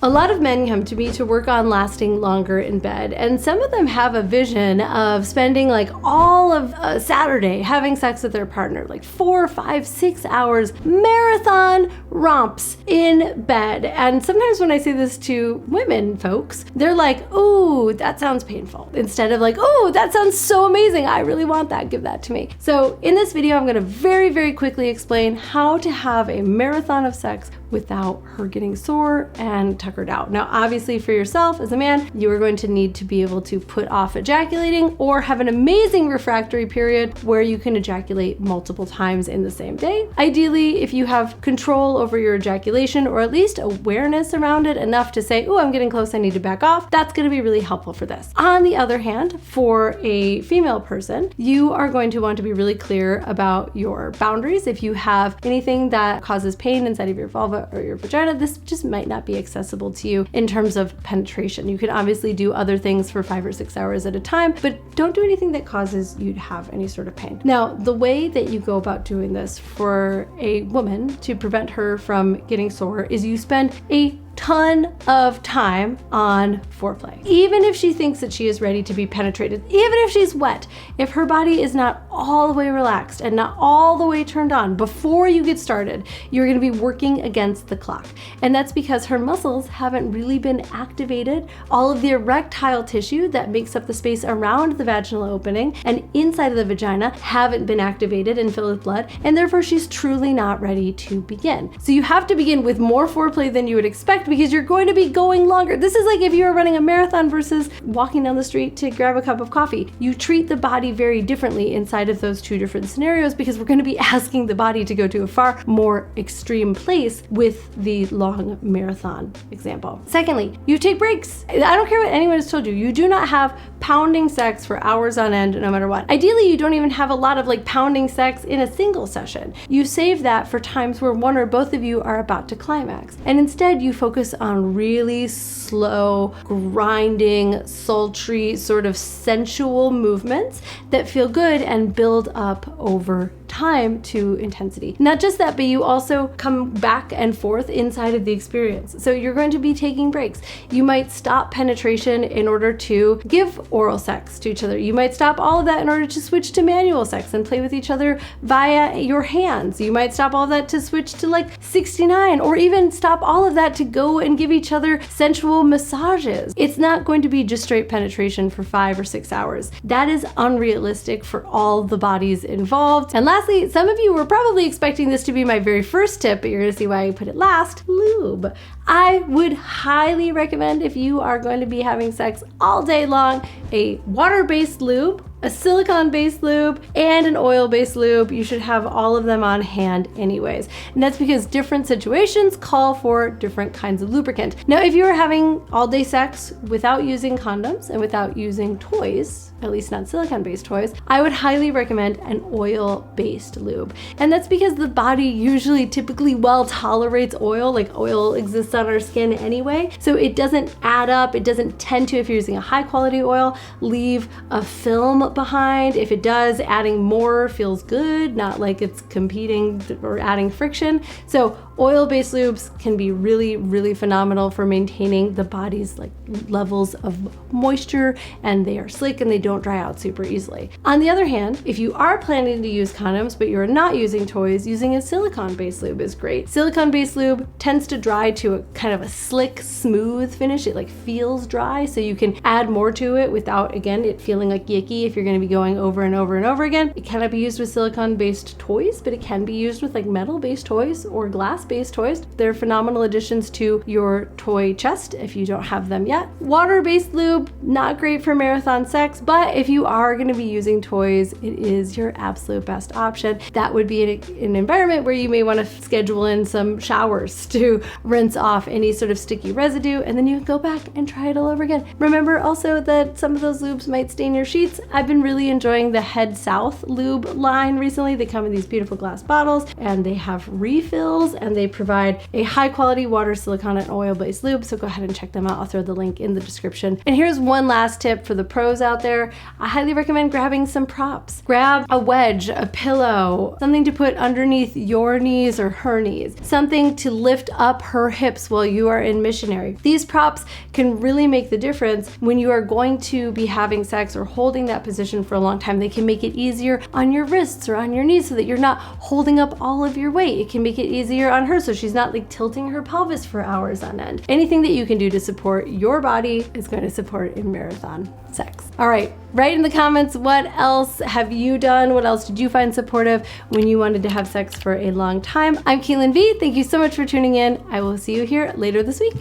A lot of men come to me to work on lasting longer in bed, and some of them have a vision of spending like all of Saturday having sex with their partner, like 4, 5, 6 hours, marathon romps in bed. And sometimes when I say this to women folks, they're like, "Oh, that sounds painful," instead of like, "Oh, that sounds so amazing. I really want that. Give that to me." So in this video, I'm going to very, very quickly explain how to have a marathon of sex without her getting sore and tuckered out. Now, obviously for yourself as a man, you are going to need to be able to put off ejaculating or have an amazing refractory period where you can ejaculate multiple times in the same day. Ideally, if you have control over your ejaculation or at least awareness around it enough to say, "Oh, I'm getting close, I need to back off," that's going to be really helpful for this. On the other hand, for a female person, you are going to want to be really clear about your boundaries. If you have anything that causes pain inside of your vulva or your vagina, this just might not be accessible to you in terms of penetration. You can obviously do other things for 5 or 6 hours at a time, but don't do anything that causes you to have any sort of pain. Now, the way that you go about doing this for a woman to prevent her from getting sore is you spend a ton of time on foreplay. Even if she thinks that she is ready to be penetrated, even if she's wet, if her body is not all the way relaxed and not all the way turned on before you get started, you're going to be working against the clock. And that's because her muscles haven't really been activated. All of the erectile tissue that makes up the space around the vaginal opening and inside of the vagina haven't been activated and filled with blood, and therefore she's truly not ready to begin. So you have to begin with more foreplay than you would expect, because you're going to be going longer. This is like if you were running a marathon versus walking down the street to grab a cup of coffee. You treat the body very differently inside of those two different scenarios, because we're going to be asking the body to go to a far more extreme place with the long marathon example. Secondly, you take breaks. I don't care what anyone has told you. You do not have pounding sex for hours on end, no matter what. Ideally, you don't even have a lot of like pounding sex in a single session. You save that for times where one or both of you are about to climax. And instead, you focus on really slow, grinding, sultry, sort of sensual movements that feel good and build up over time to intensity. Not just that, but you also come back and forth inside of the experience. So you're going to be taking breaks. You might stop penetration in order to give oral sex to each other. You might stop all of that in order to switch to manual sex and play with each other via your hands. You might stop all of that to switch to like 69, or even stop all of that to go and give each other sensual massages. It's not going to be just straight penetration for 5 or 6 hours. That is unrealistic for all the bodies involved. And lastly, some of you were probably expecting this to be my very first tip, but you're gonna see why I put it last: lube. I would highly recommend, if you are going to be having sex all day long, a water-based lube, a silicone-based lube, and an oil-based lube. You should have all of them on hand anyways. And that's because different situations call for different kinds of lubricant. Now, if you are having all-day sex without using condoms and without using toys, at least not silicone-based toys, I would highly recommend an oil-based lube. And that's because the body usually typically well tolerates oil, like oil exists on our skin anyway. So it doesn't add up. It doesn't tend to, if you're using a high-quality oil, leave a film behind. If it does, adding more feels good, not like it's competing or adding friction. So oil-based lubes can be really, really phenomenal for maintaining the body's like levels of moisture, and they are slick and they don't dry out super easily. On the other hand, if you are planning to use condoms but you're not using toys, using a silicone-based lube is great. Silicone-based lube tends to dry to a kind of a slick, smooth finish. It like feels dry, so you can add more to it without, again, it feeling like yicky if you're going to be going over and over and over again. It cannot be used with silicone-based toys, but it can be used with like metal-based toys or glass-based toys. They're phenomenal additions to your toy chest if you don't have them yet. Water-based lube, not great for marathon sex, but if you are going to be using toys, it is your absolute best option. That would be an environment where you may want to schedule in some showers to rinse off any sort of sticky residue, and then you can go back and try it all over again. Remember also that some of those lubes might stain your sheets. I've been really enjoying the Head South lube line recently. They come in these beautiful glass bottles, and they have refills, and they provide a high quality water, silicone, and oil-based lube, so go ahead and check them out. I'll throw the link in the description. And here's one last tip for the pros out there. I highly recommend grabbing some props. Grab a wedge, a pillow, something to put underneath your knees or her knees, something to lift up her hips while you are in missionary. These props can really make the difference when you are going to be having sex or holding that position for a long time. They can make it easier on your wrists or on your knees so that you're not holding up all of your weight. It can make it easier on her so she's not like tilting her pelvis for hours on end. Anything that you can do to support your body is going to support in marathon sex. All right, write in the comments, what else have you done? What else did you find supportive when you wanted to have sex for a long time? I'm Keelan V. Thank you so much for tuning in. I will see you here later this week.